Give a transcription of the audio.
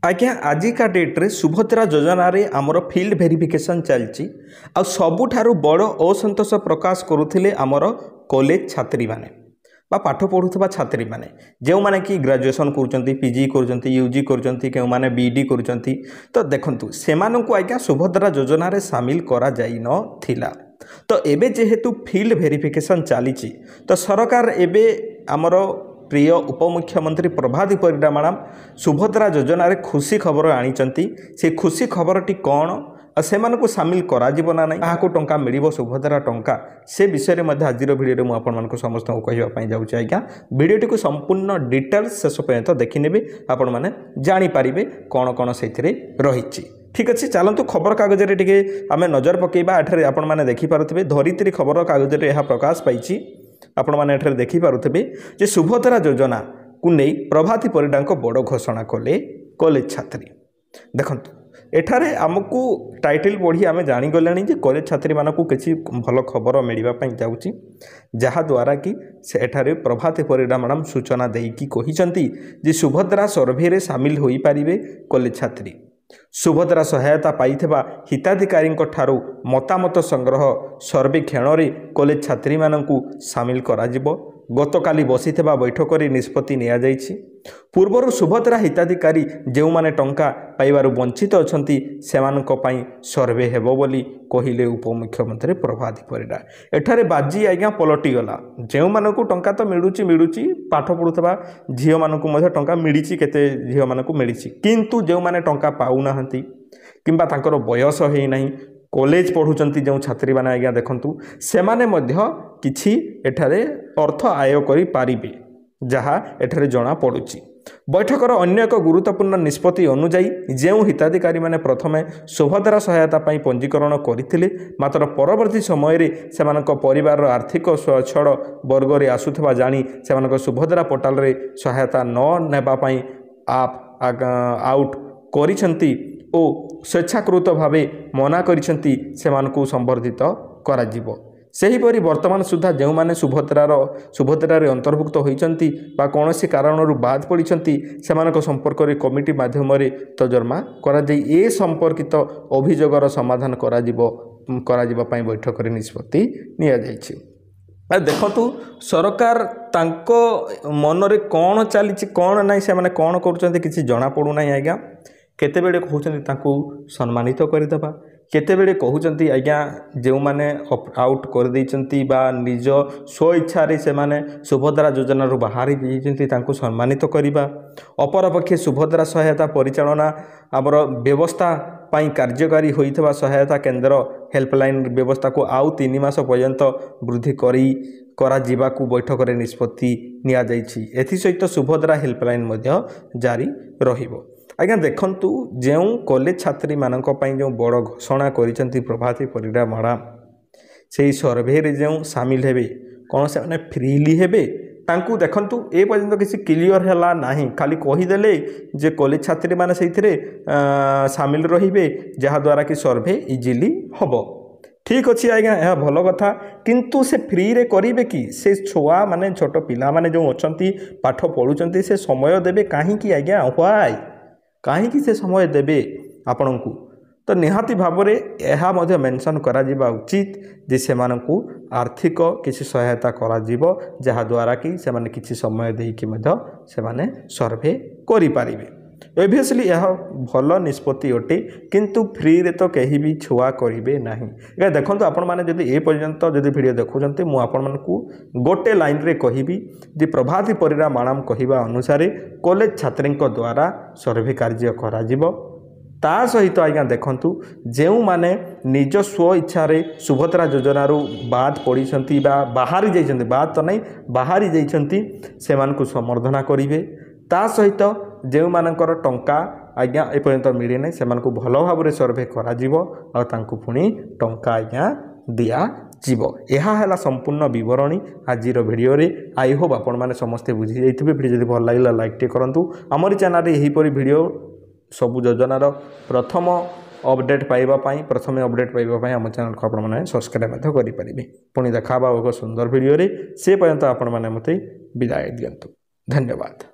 आज्ञा आजिका डेट्रे सुभद्रा योजना रे आमर फील्ड वेरिफिकेशन चलती आ सबुठारु बड़ असंतोष प्रकाश करुथिले आमर कॉलेज छात्री माने बा पाठ पढ़ुवा छात्री माने जो माने कि ग्रेजुएशन करुचंती पीजी करुचंती यूजी करुचंती केउ माने बीडी करुचंती तो देखंतु सेमानंकु आज्ञा सुभद्रा योजना रे शामिल करा जाई न थिला। तो एबे जेहेतु फील्ड वेरिफिकेशन चली तो सरकार एबे आमर प्रिय उपमुख्यमंत्री प्रभाती परिडा मैडम सुभद्रा योजना रे खुशी खबर आनी से खुशी खबरटी कौन से सामिल करा ना नहीं क्या टंका मिल सुभद्रा टंका से विषय में आज भिडियो मुझे आपको समस्त कहवाई जाऊँगी आज्ञा भिडियोटी को संपूर्ण डिटेल्स शेष पर्यंत देखने आपण मैंने जानीपारे कौन कौन से रही। ठीक अच्छे चलतु खबर कागज आम नजर पकेबा एठारे आपण मैंने देखिपे धरित्री खबर कागज यह प्रकाश पाई आपण मैंने एठारे देखिपे जे सुभद्रा योजना को नहीं प्रभाती परिडा बड़ घोषणा कले कॉलेज छात्री देखंतु एठारे आमको टाइटल पढ़ी आम जानीगले जे कॉलेज छात्री मानक किसी भल खबर मिलवाई जाऊँगी जहाद्वारा कि एठारे प्रभाती परिडा मैडम सूचना देकी कहिसंती जे सुभद्रा सर्वे रे सामिल होई पारिबे कॉलेज छात्री सुभद्रा सहायता पाइथिबा हिताधिकारी ठारू मतामत संग्रह सर्वेक्षण रे कॉलेज छात्री मानकु सामिल कराजिबो। गतकाली बसिथिबा बैठक रे निष्पत्ति निया जाइछि। पूर्वर सुभद्रा हिताधिकारी जो माने टंका पाइबारु वंचित अछंती सेमानक पई सर्वे हेबो बोली कहिले उपमुख्यमंत्री प्रभाती परिडा। एठारे बाजी आज्ञा पलटि गला जो मानकु टंका तो मिलुची पाठ पढुथबा झियो मानकु मध्ये टंका मिलिछि केते झियो मानकु मिलिछि किंतु जो माने टंका पाउ नाहंती किंबा तांकर बयस हेइ नाही कॉलेज पढ़ुचंती जो छात्री माने आज्ञा देखंतु सेमाने मध्य किछि एठारे अर्थ आय करि पारिबे जहा एठारे जणा पड़ुछि। बैठकर अन्य एक गुरुत्वपूर्ण निष्पत्ति अनुଯାयी जो हिताधिकारी माने प्रथमे सुभद्रा सहायता पाई पंजीकरण करथिले मात्र परवर्ती समय रे सेमानक परिवार आर्थिक स्वच्छळ वर्ग रे आसुथबा जानी सेमानक सुभद्रा पोर्टाल रे सहायता न नेबा पाई आप आउट करिसंती ओ स्वेच्छाकृत भावे मना करिसंती सेमानकु संवर्धित कराजिबो। सेहीपरि वर्तमान सुधा जो माने सुभद्रार अंतर्भुक्त होइचंती बा कौनसी कारणरू बाद पड़िछंती सेमानक संपर्क रे कमिटी माध्यम रे तर्जमा करा जाई ए संपर्कित अभियोगर समाधान कराजिबा पई बैठक रे निष्पत्ति निया जाइछि। देखतु सरकार तांको मन रे कौन चली कौन नहीं से माने कौन करुचंती किछि जणा पड़ू नाही आज्ञा केतेबेले कहउचंती तांको सम्मानित करदेबा केतेबेले कहउचंती आज्ञा जो माने आउट कर देइचंती बा निज स्व इच्छा रे से माने सुभद्रा योजना रु बाहरी देइचंती तांको सम्मानित करिबा अपरपक्षे सुभद्रा सहायता परिचालना आमर व्यवस्था पाई कार्यकारी होइथबा सहायता केंद्र हेल्पलाइन व्यवस्था को आउ 3 मास पर्यंत वृद्धि करा जीवाकू बैठक रे निष्पत्ति निया जाइछि। एथि सहित सुभद्रा हेल्पलाइन मध्य जारी रहिबो। आज्ञा देखंतु जो कॉलेज छात्री मानक पई जो बड़ घोषणा करिसंती प्रभाती परिडा मैडम से सर्वे रे जो सामिल हेबे कौन से माने फ्रीली हेबे तांकू देखंतु ए पर्यंत किसी क्लियर हैला नाही खाली कहीदेले जे कॉलेज छात्री माने सेइथिरे सामिल रहिबे जहाद्वारा कि सर्वे इजिली हबो। ठीक अच्छे आज्ञा यह भल कथा किंतु से फ्री रे करिवे कि से छुआ माने छोट पिला माने जो अछंती पाठ पढुचंती से समय देबे काहे कि आज्ञा व्हाई कहीं से समय देवे आपण को तो निहाती भाव में यह मेंशन करा उचित जे से आर्थिक किसी सहायता करा जहाद्वारा कि से किसी समय देकी से सर्वे करें। ओबियसली यह भल निष्पत्ति अटे किंतु फ्री रे तो कहीं भी छुआ करेंगे ना। ये देखो आपण मैंने जब ए पर्यंत जब वीडियो देखुंत मुझे गोटे लाइन रे कहबी जे प्रभाती परिडा मैडम कहवा अनुसार कॉलेज छात्री द्वारा सर्वे कार्य करा ता सहित आज्ञा देखंतु जो माने निज स्व इच्छा रे सुभद्रा योजना रु बाद पड़ी बाहरी जाइछंती बाद तो नहीं बाहरी जाइछंती सेमानकु समर्धना करिवे ता सहित जो मानकर टंका आज्ञा एपर्यंत मिले ना से भल भाव में सर्वे कर पुणी टंका आज्ञा दिया जीवो। यह है संपूर्ण बरणी आज भिडियो रे आई होप आपण मैंने समस्ते बुझी जाइए। भिडियो जब भल लगे लाइक टे करूँ आमरी चैनल यहीपरी भिडियो सबु योजनार प्रथम अपडेट पाइबापी प्रथम अपडेट पाइबापी आम चैनल को आपने सब्सक्राइब करेंगे। पुणी देखा एक सुंदर भिडियो से पर्यंत आपण मैंने मत विदाय दिंतु। धन्यवाद।